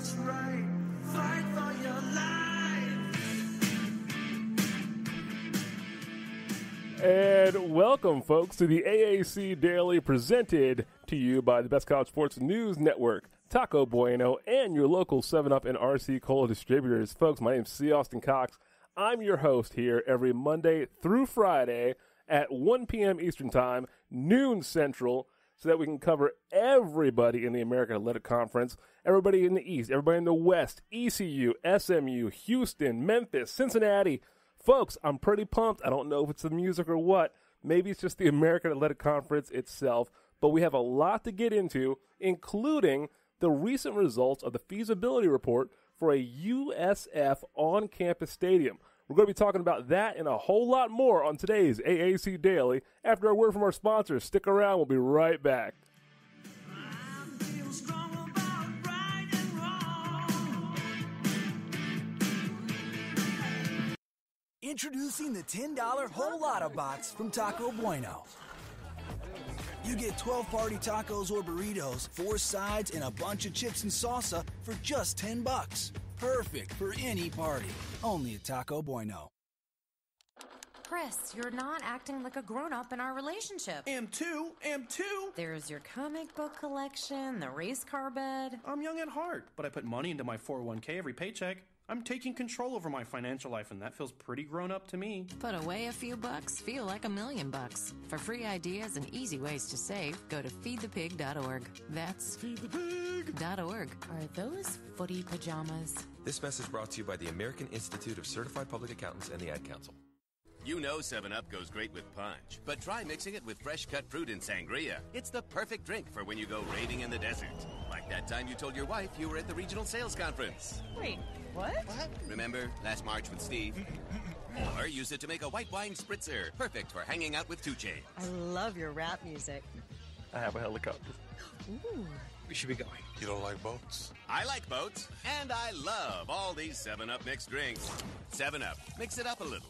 what's right. Fight for your life. And welcome, folks, to the AAC Daily, presented to you by the Best College Sports News Network, Taco Bueno, and your local 7-Up and RC Cola distributors. Folks, my name is C. Austin Cox. I'm your host here every Monday through Friday at 1 p.m. Eastern Time, noon Central, so that we can cover everybody in the American Athletic Conference, everybody in the East, everybody in the West, ECU, SMU, Houston, Memphis, Cincinnati. Folks, I'm pretty pumped. I don't know if it's the music or what. Maybe it's just the American Athletic Conference itself, but we have a lot to get into, including the recent results of the feasibility report for a USF on-campus stadium. We're going to be talking about that and a whole lot more on today's AAC Daily after a word from our sponsors. Stick around. We'll be right back. Introducing the $10 Whole Lotta Box from Taco Bueno. You get 12 party tacos or burritos, 4 sides, and a bunch of chips and salsa for just $10. Perfect for any party. Only at Taco Bueno. Chris, you're not acting like a grown-up in our relationship. Am too. There's your comic book collection, the race car bed. I'm young at heart, but I put money into my 401k every paycheck. I'm taking control over my financial life, and that feels pretty grown up to me. Put away a few bucks, feel like $1 million. For free ideas and easy ways to save, go to feedthepig.org. That's feedthepig.org. Are those footy pajamas? This message brought to you by the American Institute of Certified Public Accountants and the Ad Council. You know 7-Up goes great with punch, but try mixing it with fresh cut fruit and sangria. It's the perfect drink for when you go raving in the desert. Like that time you told your wife you were at the regional sales conference. Wait, what? Remember, last March with Steve? Or use it to make a white wine spritzer, perfect for hanging out with Tucci. I love your rap music. I have a helicopter. Ooh. We should be going. You don't like boats? I like boats, and I love all these 7-Up mixed drinks. 7-Up, mix it up a little.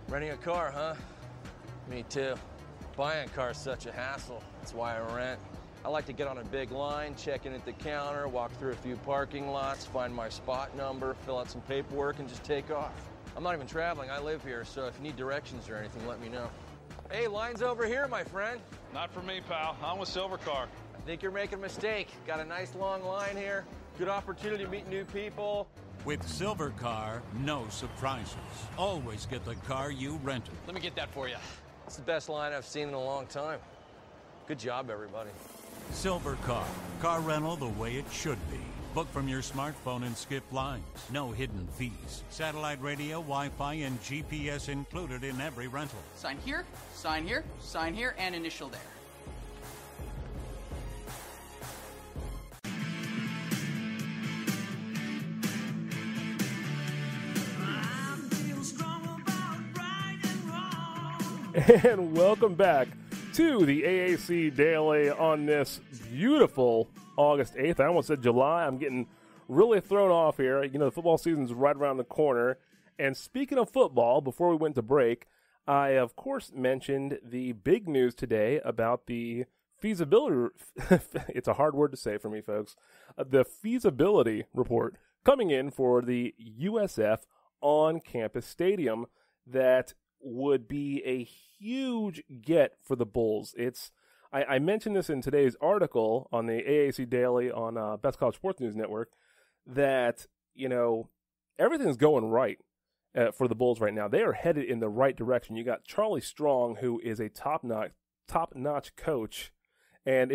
Renting a car, huh? Me too. Buying a car is such a hassle. That's why I rent. I like to get on a big line, check in at the counter, walk through a few parking lots, find my spot number, fill out some paperwork, and just take off. I'm not even traveling. I live here, so if you need directions or anything, let me know. Hey, line's over here, my friend. Not for me, pal. I'm with Silver Car. I think you're making a mistake. Got a nice long line here. Good opportunity to meet new people. With Silver Car, no surprises. Always get the car you rented. Let me get that for you. It's the best line I've seen in a long time. Good job, everybody. Silver car rental the way it should be. Book from your smartphone and skip lines. No hidden fees. Satellite radio, Wi-Fi, and GPS included in every rental. Sign here, sign here, sign here, and initial there. And welcome back to the AAC Daily on this beautiful August 8th. I almost said July. I'm getting really thrown off here. You know, the football season's right around the corner. And speaking of football, before we went to break, I, of course, mentioned the big news today about the feasibility. It's a hard word to say for me, folks. The feasibility report coming in for the USF on-campus stadium that would be a huge get for the Bulls. I mentioned this in today's article on the AAC Daily on Best College Sports News Network that, you know, everything's going right for the Bulls right now. They are headed in the right direction. You got Charlie Strong, who is a top-notch coach. And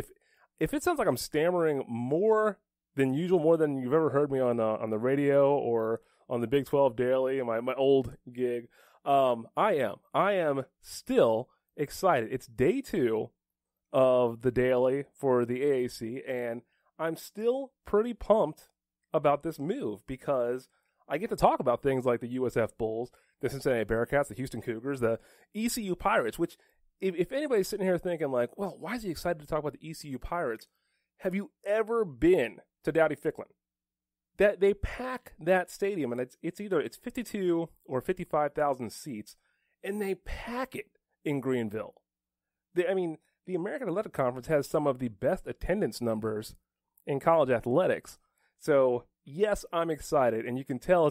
if it sounds like I'm stammering more than usual, more than you've ever heard me on the radio or on the Big 12 Daily, my old gig, I am still excited. It's day 2 of the Daily for the AAC, and I'm still pretty pumped about this move because I get to talk about things like the USF Bulls, the Cincinnati Bearcats, the Houston Cougars, the ECU Pirates, which if anybody's sitting here thinking like, well, why is he excited to talk about the ECU Pirates? Have you ever been to Dowdy Ficklen? That they pack that stadium, and it's either 52 or 55,000 seats, and they pack it. in Greenville. The American Athletic Conference has some of the best attendance numbers in college athletics. So, yes, I'm excited, and you can tell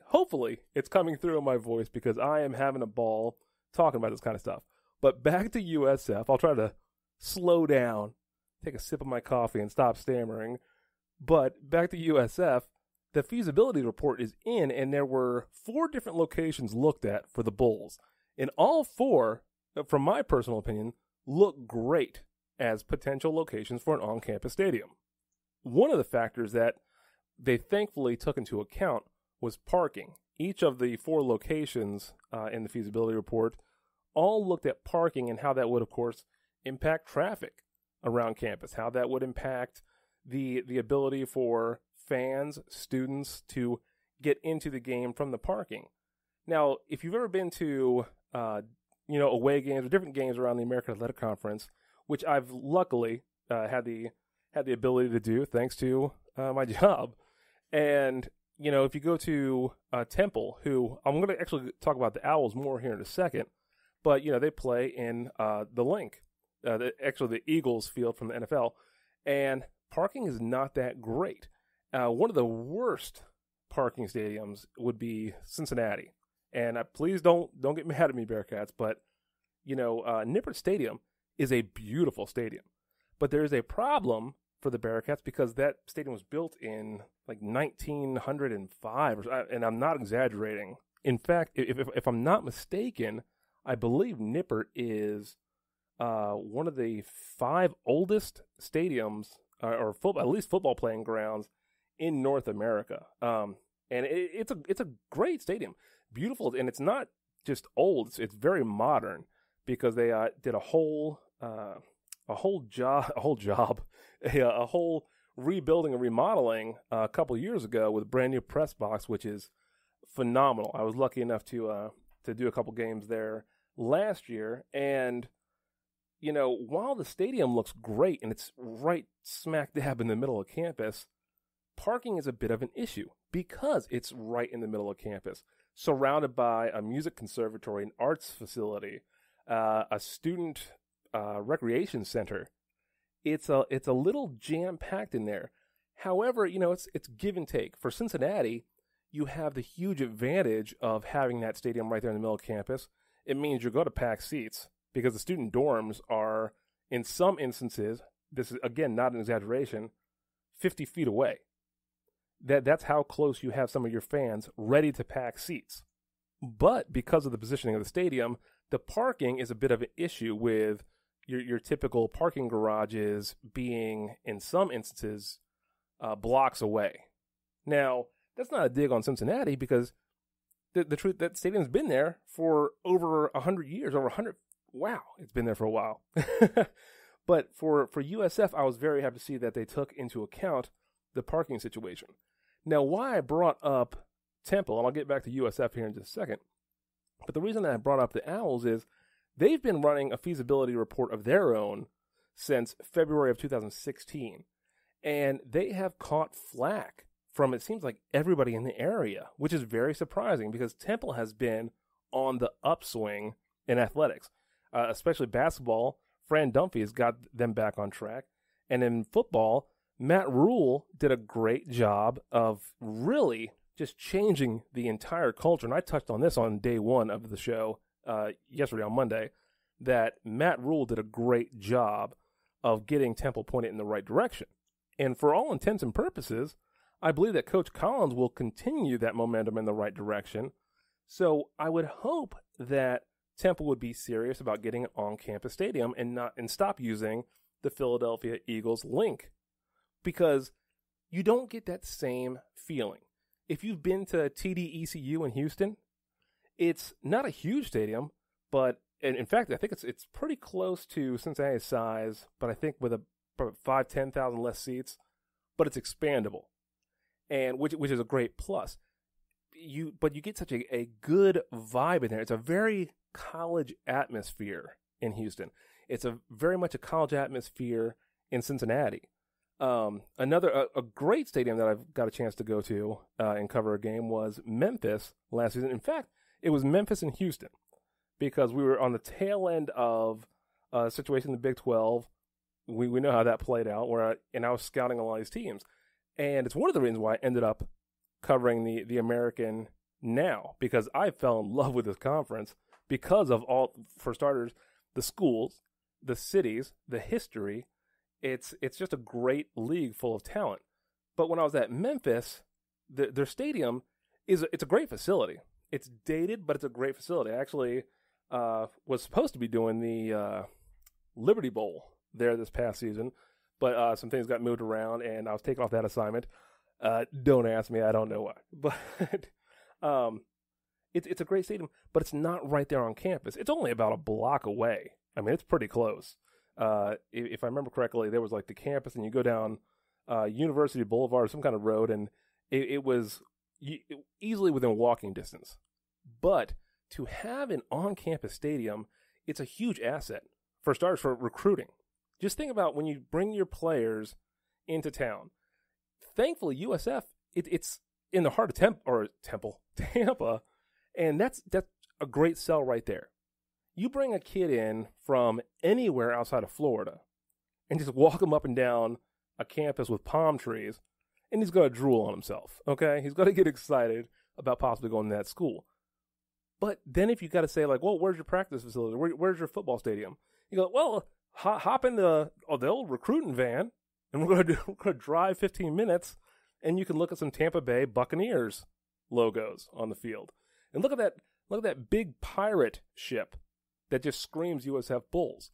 hopefully, it's coming through in my voice because I am having a ball talking about this kind of stuff. But back to USF, I'll try to slow down, take a sip of my coffee, and stop stammering. But back to USF, the feasibility report is in, and there were 4 different locations looked at for the Bulls. And all 4, from my personal opinion, look great as potential locations for an on-campus stadium. One of the factors that they thankfully took into account was parking. Each of the 4 locations in the feasibility report all looked at parking and how that would, of course, impact traffic around campus, how that would impact the ability for fans, students to get into the game from the parking. Now, if you've ever been to, away games or different games around the American Athletic Conference, which I've luckily had the ability to do thanks to my job, and if you go to Temple, who I'm going to actually talk about the Owls more here in a second, but they play in the Link, the Eagles field from the NFL, and parking is not that great. One of the worst parking stadiums would be Cincinnati. And please don't get mad at me, Bearcats, but, Nippert Stadium is a beautiful stadium. But there is a problem for the Bearcats because that stadium was built in, 1905, and I'm not exaggerating. In fact, if I'm not mistaken, I believe Nippert is one of the 5 oldest stadiums, or at least football playing grounds in North America. And it's a great stadium, beautiful, and it's not just old; it's very modern because they did a whole rebuilding and remodeling a couple years ago with a brand new press box, which is phenomenal. I was lucky enough to do a couple games there last year, and while the stadium looks great and it's right smack dab in the middle of campus, parking is a bit of an issue because it's right in the middle of campus, surrounded by a music conservatory, an arts facility, a student recreation center. It's a little jam-packed in there. However, it's give and take. For Cincinnati, you have the huge advantage of having that stadium right there in the middle of campus. It means you're going to pack seats because the student dorms are, in some instances, this is, again, not an exaggeration, 50 feet away. That's how close you have some of your fans ready to pack seats. But because of the positioning of the stadium, the parking is a bit of an issue with your typical parking garages being, in some instances, blocks away. Now, that's not a dig on Cincinnati because the truth, that stadium's been there for over 100 years, wow, it's been there for a while. But for USF, I was very happy to see that they took into account the parking situation. Now, why I brought up Temple, and I'll get back to USF here in just a second, but the reason that I brought up the Owls is they've been running a feasibility report of their own since February of 2016, and they have caught flack from, it seems like, everybody in the area, which is very surprising because Temple has been on the upswing in athletics, especially basketball. Fran Dunphy has got them back on track, and in football, Matt Rule did a great job of really just changing the entire culture. And I touched on this on day one of the show yesterday on Monday, that Matt Rule did a great job of getting Temple pointed in the right direction. And for all intents and purposes, I believe that Coach Collins will continue that momentum in the right direction. So I would hope that Temple would be serious about getting an on-campus stadium and stop using the Philadelphia Eagles link, because you don't get that same feeling. If you've been to TD-ECU in Houston, it's not a huge stadium, but in fact, I think it's pretty close to Cincinnati's size, but I think with about 5,000-10,000 less seats, but it's expandable, and which is a great plus. But you get such a good vibe in there. It's a very college atmosphere in Houston. It's very much a college atmosphere in Cincinnati. A great stadium that I've got a chance to go to and cover a game was Memphis last season. In fact, it was Memphis and Houston. because we were on the tail end of a situation in the Big 12. We know how that played out, and I was scouting a lot of these teams. And it's one of the reasons why I ended up covering the American now, because I fell in love with this conference because of all, for starters, the schools, the cities, the history. It's just a great league full of talent. But when I was at Memphis, their stadium it's a great facility. It's dated, but it's a great facility. I actually was supposed to be doing the Liberty Bowl there this past season, but some things got moved around, and I was taken off that assignment. Don't ask me, I don't know why. But it's a great stadium, but it's not right there on campus. It's only about a block away. I mean, it's pretty close. If I remember correctly, there was like the campus, and you go down University Boulevard, some kind of road, and it was easily within walking distance. But to have an on-campus stadium, it's a huge asset, for starters, for recruiting. Just think about when you bring your players into town. Thankfully, USF, it's in the heart of Tampa, and that's a great sell right there. You bring a kid in from anywhere outside of Florida and just walk him up and down a campus with palm trees, and he's going to drool on himself, okay? He's going to get excited about possibly going to that school. But then if you got to say, like, well, where's your practice facility? Where's your football stadium? You go, well, hop in the old recruiting van, and we're going to drive 15 minutes, and you can look at some Tampa Bay Buccaneers logos on the field. And look at that big pirate ship that just screams USF Bulls.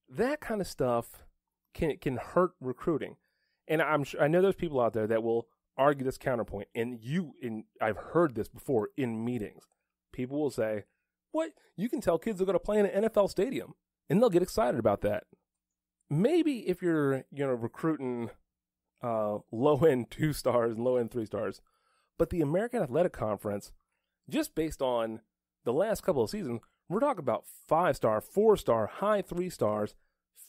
That kind of stuff can hurt recruiting. And I know there's people out there that will argue this counterpoint, and I've heard this before in meetings. People will say, what? You can tell kids they're going to play in an NFL stadium, and they'll get excited about that. Maybe if you're recruiting low-end 2 stars and low-end 3 stars, but the American Athletic Conference, just based on the last couple of seasons, we're talking about 5-star, 4-star, high 3 stars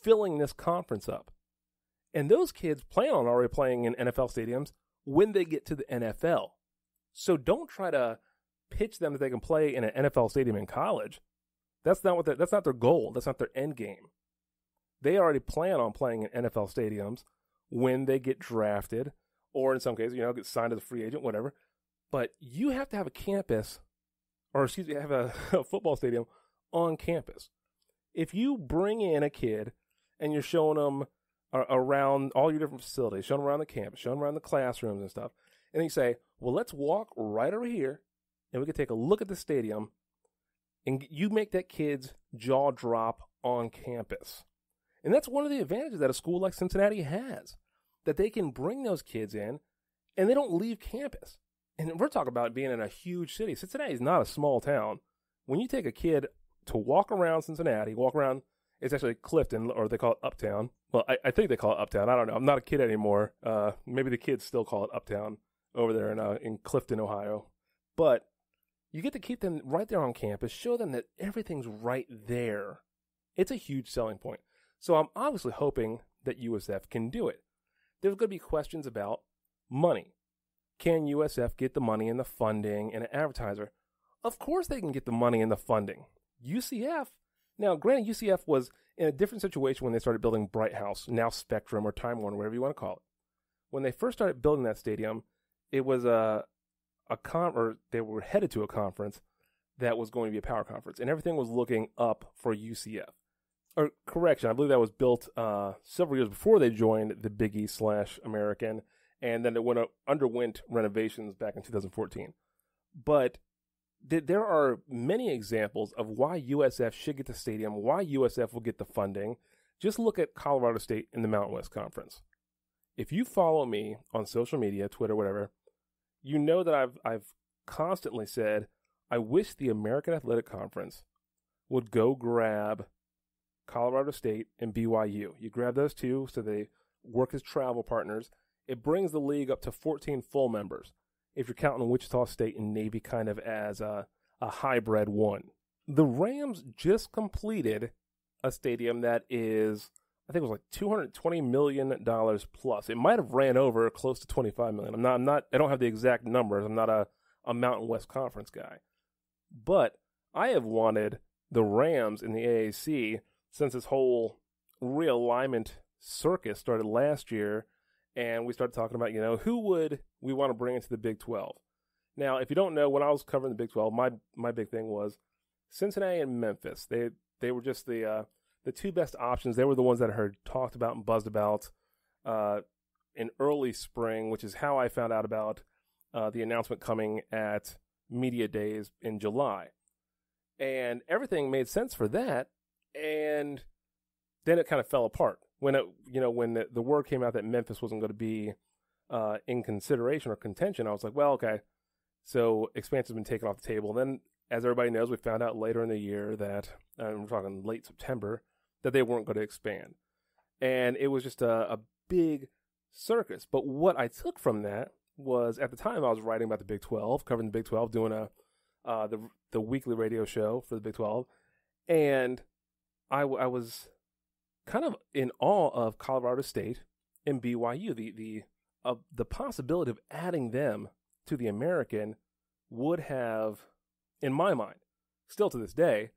filling this conference up. And those kids plan on already playing in NFL stadiums when they get to the NFL. So don't try to pitch them that they can play in an NFL stadium in college. That's not their goal. That's not their end game. They already plan on playing in NFL stadiums when they get drafted, or in some cases, get signed as a free agent, whatever. But you have to have a campus, have a football stadium on campus. If you bring in a kid and you're showing them around all your different facilities, showing them around the campus, showing them around the classrooms and stuff, and you say, well, let's walk right over here, and we can take a look at the stadium, and you make that kid's jaw drop on campus. And that's one of the advantages that a school like Cincinnati has, that they can bring those kids in, and they don't leave campus. And we're talking about being in a huge city. Cincinnati is not a small town. When you take a kid to walk around Cincinnati, it's actually Clifton, or they call it Uptown. Well, I think they call it Uptown. I don't know. I'm not a kid anymore. Maybe the kids still call it Uptown over there in Clifton, Ohio. But you get to keep them right there on campus, show them that everything's right there. It's a huge selling point. So I'm obviously hoping that USF can do it. There's going to be questions about money. Can USF get the money and the funding and an advertiser? Of course they can get the money and the funding. UCF, now granted UCF was in a different situation when they started building Bright House, now Spectrum or Time Warner, whatever you want to call it. When they first started building that stadium, it was they were headed to a conference that was going to be a power conference, and everything was looking up for UCF. Or correction, I believe that was built several years before they joined the Big East / American, and then it underwent renovations back in 2014. But there are many examples of why USF should get the stadium, why USF will get the funding. Just look at Colorado State in the Mountain West Conference. If you follow me on social media, Twitter, whatever, you know that I've constantly said, I wish the American Athletic Conference would go grab Colorado State and BYU. You grab those two so they work as travel partners. It brings the league up to 14 full members, if you're counting Wichita State and Navy kind of as a hybrid one. The Rams just completed a stadium that is, I think it was like $220 million plus. It might have ran over close to $25 million. I don't have the exact numbers. I'm not a Mountain West Conference guy. But I have wanted the Rams in the AAC since this whole realignment circus started last year, and we started talking about, who would we want to bring into the Big 12. Now, if you don't know, when I was covering the Big 12, my big thing was Cincinnati and Memphis. They were just the two best options. They were the ones that I heard talked about and buzzed about in early spring, which is how I found out about the announcement coming at Media Days in July. And everything made sense for that, and then it kind of fell apart. When the word came out that Memphis wasn't going to be in consideration or contention, I was like, well, okay, so expansion's been taken off the table. And then, as everybody knows, we found out later in the year that, we're talking late September, that they weren't going to expand. And it was just a big circus. But what I took from that was, at the time I was writing about the Big 12, covering the Big 12, doing the weekly radio show for the Big 12, and I was kind of in awe of Colorado State and BYU. The possibility of adding them to the American would have, in my mind, still to this day,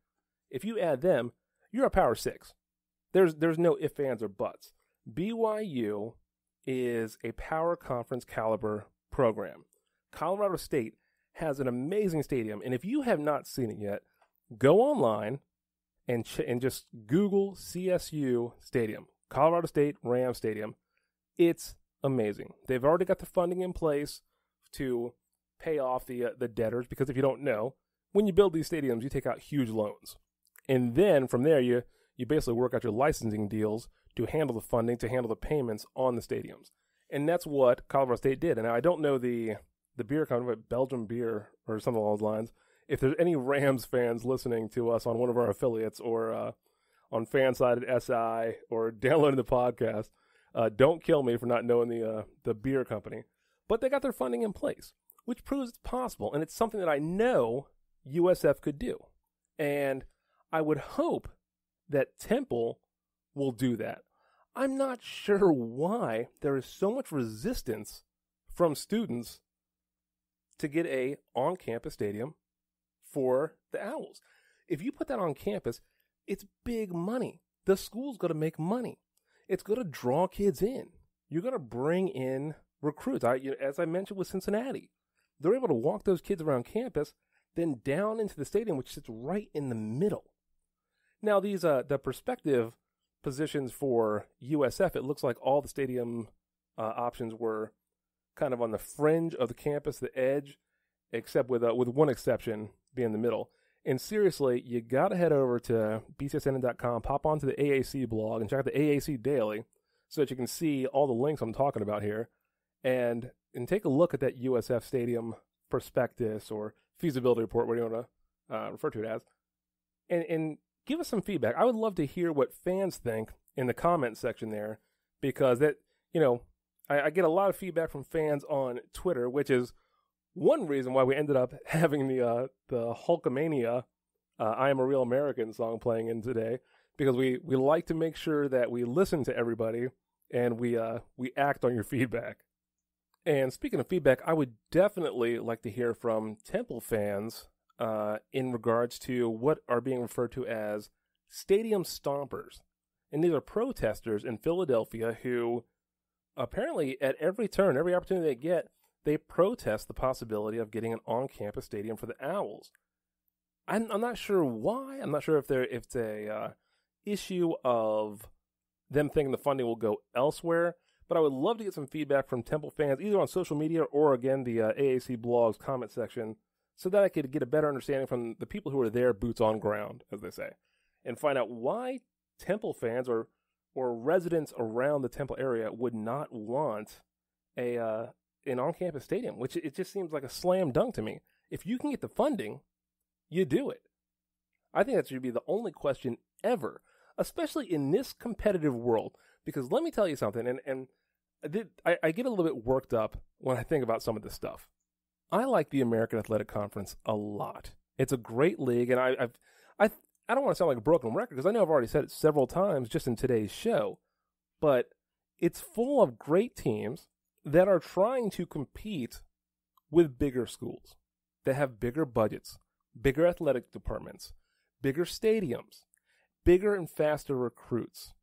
if you add them, you're a Power 6. There's no ifs, ands, or buts. BYU is a Power Conference caliber program. Colorado State has an amazing stadium, and if you have not seen it yet, go online and just Google CSU Stadium, Colorado State Rams Stadium. It's amazing. They've already got the funding in place to pay off the debtors, because if you don't know, when you build these stadiums, you take out huge loans, and then from there you basically work out your licensing deals to handle the funding, to handle the payments on the stadiums, and that's what Colorado State did. And I don't know the beer company, but Belgium Beer or something along those lines. If there's any Rams fans listening to us on one of our affiliates or on Fanside at SI or downloading the podcast, don't kill me for not knowing the beer company. But they got their funding in place, which proves it's possible, and it's something that I know USF could do. And I would hope that Temple will do that. I'm not sure why there is so much resistance from students to get a on-campus stadium for the Owls. If you put that on campus, it's big money. The school's going to make money. It's going to draw kids in. You're going to bring in recruits. As I mentioned with Cincinnati, they're able to walk those kids around campus, then down into the stadium, which sits right in the middle. Now, these the perspective positions for USF, it looks like all the stadium options were kind of on the fringe of the campus, the edge, except with one exception being the middle. And seriously, you got to head over to bcsn.com, pop onto the AAC blog, and check out the AAC Daily so that you can see all the links I'm talking about here, and take a look at that USF Stadium prospectus or feasibility report, whatever you want to refer to it as, and give us some feedback. I would love to hear what fans think in the comment section there, because that, I get a lot of feedback from fans on Twitter, which is one reason why we ended up having the Hulkamania I Am a Real American song playing in today, because we like to make sure that we listen to everybody and we act on your feedback. And speaking of feedback, I would definitely like to hear from Temple fans in regards to what are being referred to as stadium stompers. And these are protesters in Philadelphia who apparently at every turn, every opportunity they get, they protest the possibility of getting an on-campus stadium for the Owls. I'm not sure why. I'm not sure if it's a issue of them thinking the funding will go elsewhere. But I would love to get some feedback from Temple fans, either on social media or, again, the AAC blog's comment section, so that I could get a better understanding from the people who are there, boots on ground, as they say, and find out why Temple fans or residents around the Temple area would not want an on-campus stadium, which it just seems like a slam dunk to me. If you can get the funding, you do it. I think that should be the only question ever, especially in this competitive world, because let me tell you something, and I get a little bit worked up when I think about some of this stuff. I like the American Athletic Conference a lot. It's a great league, and I don't want to sound like a broken record, because I know I've already said it several times just in today's show, but it's full of great teams that are trying to compete with bigger schools that have bigger budgets, bigger athletic departments, bigger stadiums, bigger and faster recruits.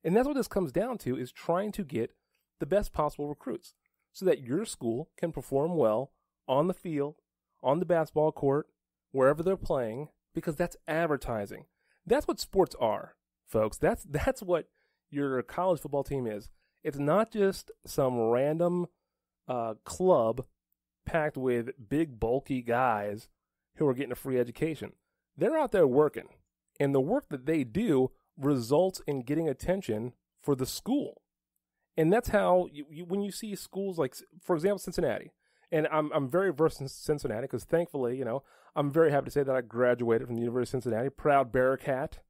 And that's what this comes down to, is trying to get the best possible recruits so that your school can perform well on the field, on the basketball court, wherever they're playing, because that's advertising. That's what sports are, folks. That's what your college football team is. It's not just some random club packed with big, bulky guys who are getting a free education. They're out there working, and the work that they do results in getting attention for the school. And that's how when you see schools like, for example, Cincinnati, and I'm very versed in Cincinnati because thankfully, I'm very happy to say that I graduated from the University of Cincinnati, proud Bearcat,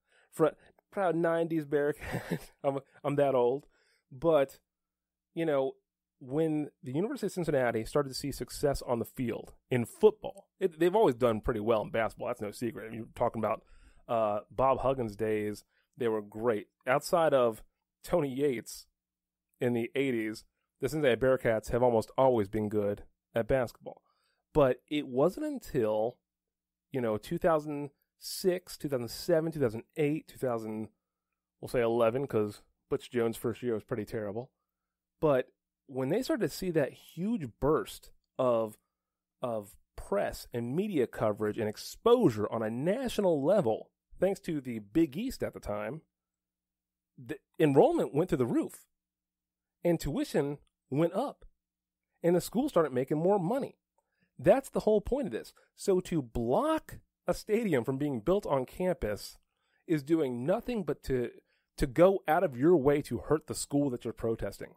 proud 90s Bearcat. I'm that old. But, when the University of Cincinnati started to see success on the field in football, they've always done pretty well in basketball. That's no secret. You're talking about Bob Huggins' days. They were great. Outside of Tony Yates in the 80s, the Cincinnati Bearcats have almost always been good at basketball. But it wasn't until, 2006, 2007, 2008, 2011, because Butch Jones' first year was pretty terrible. But when they started to see that huge burst of press and media coverage and exposure on a national level, thanks to the Big East at the time, the enrollment went to the roof. And tuition went up. And the school started making more money. That's the whole point of this. So to block a stadium from being built on campus is doing nothing but to go out of your way to hurt the school that you're protesting.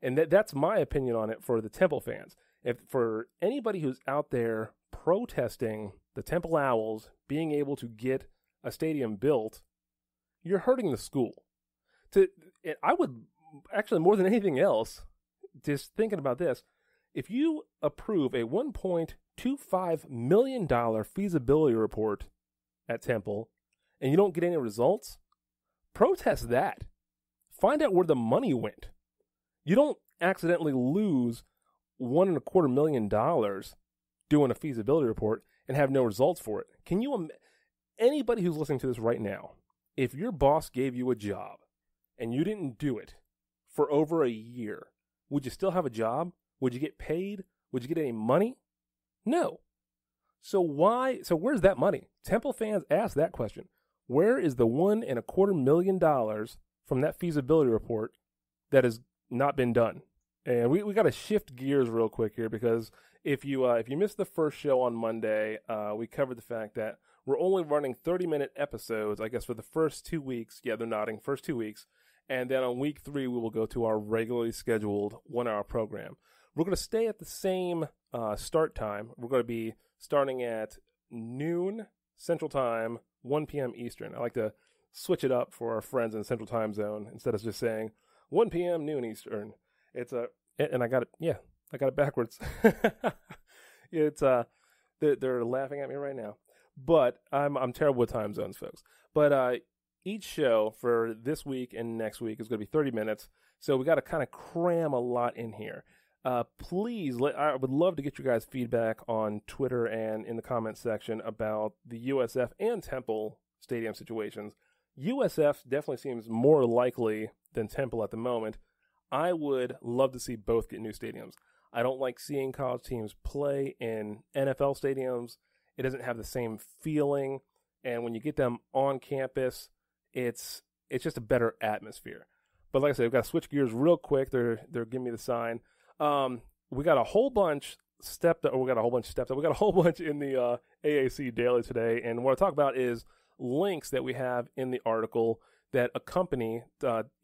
And that's my opinion on it for the Temple fans. If for anybody who's out there protesting the Temple Owls being able to get a stadium built, you're hurting the school. I would actually, more than anything else, just thinking about this, if you approve a $1.25 million feasibility report at Temple and you don't get any results, protest that. Find out where the money went. You don't accidentally lose $1.25 million doing a feasibility report and have no results for it. Can you, anybody who's listening to this right now, if your boss gave you a job and you didn't do it for over a year, would you still have a job? Would you get paid? Would you get any money? No. So where's that money? Temple fans ask that question. Where is the $1.25 million from that feasibility report that has not been done? And we got to shift gears real quick here, because if you missed the first show on Monday, we covered the fact that we're only running 30-minute episodes, I guess, for the first 2 weeks. Yeah, they're nodding. First 2 weeks. And then on week 3, we will go to our regularly scheduled 1-hour program. We're going to stay at the same start time. We're going to be starting at noon Central Time, 1 p.m. Eastern. I like to switch it up for our friends in the Central Time Zone instead of just saying 1 p.m. noon Eastern. And I got it. Yeah, I got it backwards. They're laughing at me right now, but I'm terrible with time zones, folks. But each show for this week and next week is going to be 30 minutes, so we got to kind of cram a lot in here. Please, I would love to get your guys' feedback on Twitter and in the comments section about the USF and Temple stadium situations. USF definitely seems more likely than Temple at the moment. I would love to see both get new stadiums. I don't like seeing college teams play in NFL stadiums. It doesn't have the same feeling, and when you get them on campus, it's just a better atmosphere. But like I said, we've got to switch gears real quick. They're giving me the sign. We got a whole bunch stepped up. We got a whole bunch in the AAC Daily today, and what I talk about is links that we have in the article that accompany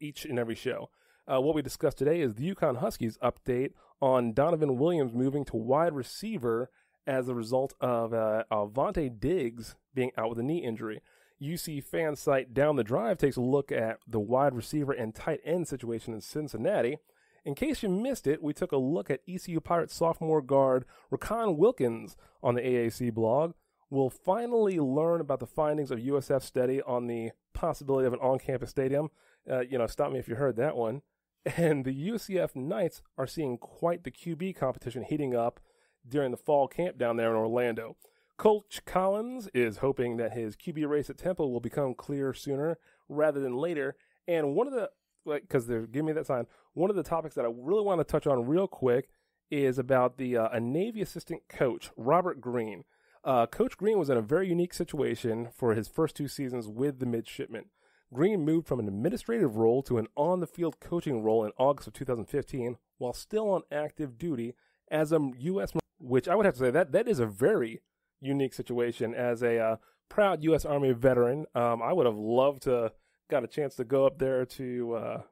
each and every show. What we discussed today is the UConn Huskies update on Donovan Williams moving to wide receiver as a result of Vontae Diggs being out with a knee injury. UC fan site Down the Drive takes a look at the wide receiver and tight end situation in Cincinnati. In case you missed it, we took a look at ECU Pirates sophomore guard Raquan Wilkins on the AAC blog. We'll finally learn about the findings of USF's study on the possibility of an on-campus stadium. Stop me if you heard that one. And the UCF Knights are seeing quite the QB competition heating up during the fall camp down there in Orlando. Coach Collins is hoping that his QB race at Temple will become clear sooner rather than later. And one of the, because they're giving me that sign, one of the topics that I really want to touch on real quick is about a Navy assistant coach, Robert Green. Coach Green was in a very unique situation for his first 2 seasons with the midshipmen. Green moved from an administrative role to an on-the-field coaching role in August of 2015 while still on active duty as a U.S. which I would have to say that is a very unique situation. As a proud U.S. Army veteran, I would have loved to got a chance to go up there to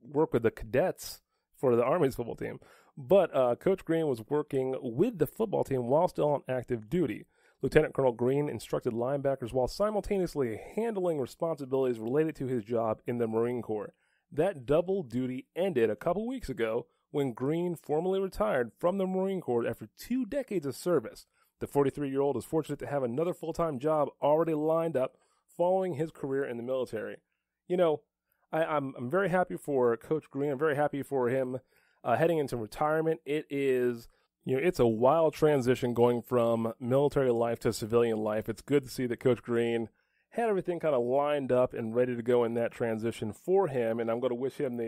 work with the cadets for the Army's football team. But Coach Green was working with the football team while still on active duty. Lieutenant Colonel Green instructed linebackers while simultaneously handling responsibilities related to his job in the Marine Corps. That double duty ended a couple weeks ago when Green formally retired from the Marine Corps after 2 decades of service. The 43-year-old is fortunate to have another full-time job already lined up following his career in the military. You know, I'm very happy for Coach Green. I'm very happy for him heading into retirement. It is, it's a wild transition going from military life to civilian life. It's good to see that Coach Green had everything kind of lined up and ready to go in that transition for him, and I'm going to wish him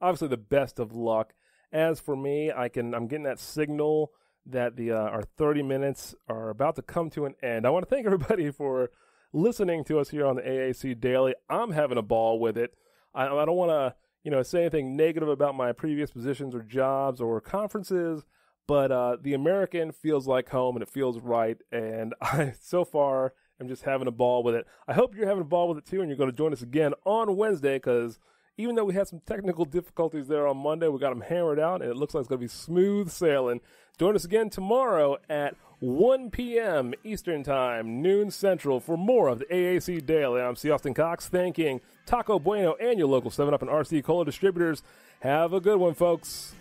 obviously the best of luck. As for me, I'm getting that signal that our 30 minutes are about to come to an end. I want to thank everybody for listening to us here on the AAC Daily. I'm having a ball with it. I don't want to, say anything negative about my previous positions or jobs or conferences, but the American feels like home and it feels right. And I, so far, am just having a ball with it. I hope you're having a ball with it too, and you're going to join us again on Wednesday, because even though we had some technical difficulties there on Monday, we got them hammered out, and it looks like it's going to be smooth sailing. Join us again tomorrow at 1 p.m. Eastern Time, noon Central, for more of the AAC Daily. I'm C. Austin Cox, thanking Taco Bueno and your local 7-Up and RC Cola distributors. Have a good one, folks.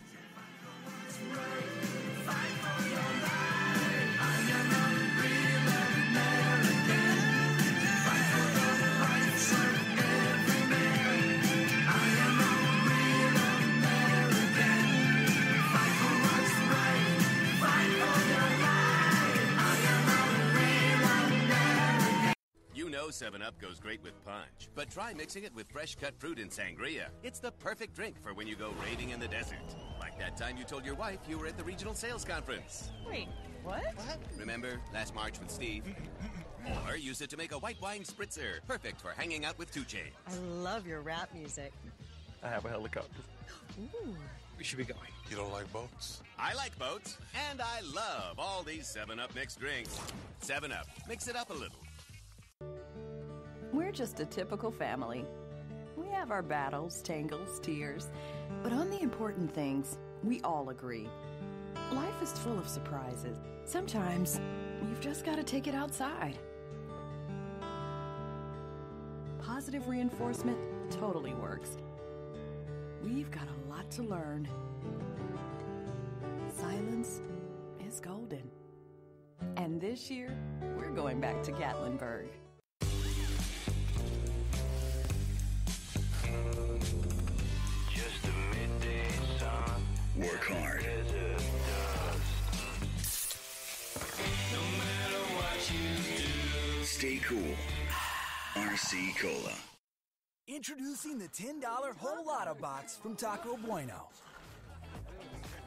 You know 7-Up goes great with punch, but try mixing it with fresh cut fruit and sangria. It's the perfect drink for when you go raiding in the desert. Like that time you told your wife you were at the regional sales conference. Wait, what? Remember, last March with Steve? Or use it to make a white wine spritzer, perfect for hanging out with 2 Chainz. I love your rap music. I have a helicopter. Ooh. We should be going. You don't like boats? I like boats, and I love all these 7-Up mixed drinks. 7-Up, mix it up a little. We're just a typical family. We have our battles, tangles, tears, but on the important things, we all agree. Life is full of surprises. Sometimes, you've just got to take it outside. Positive reinforcement totally works. We've got a lot to learn. Silence is golden. And this year, we're going back to Gatlinburg. Work hard. No matter what you do. Stay cool. RC Cola. Introducing the $10 Whole Lotta Box from Taco Bueno.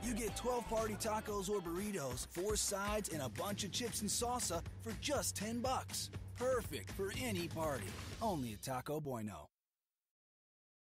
You get 12 party tacos or burritos, 4 sides, and a bunch of chips and salsa for just $10. Perfect for any party. Only at Taco Bueno.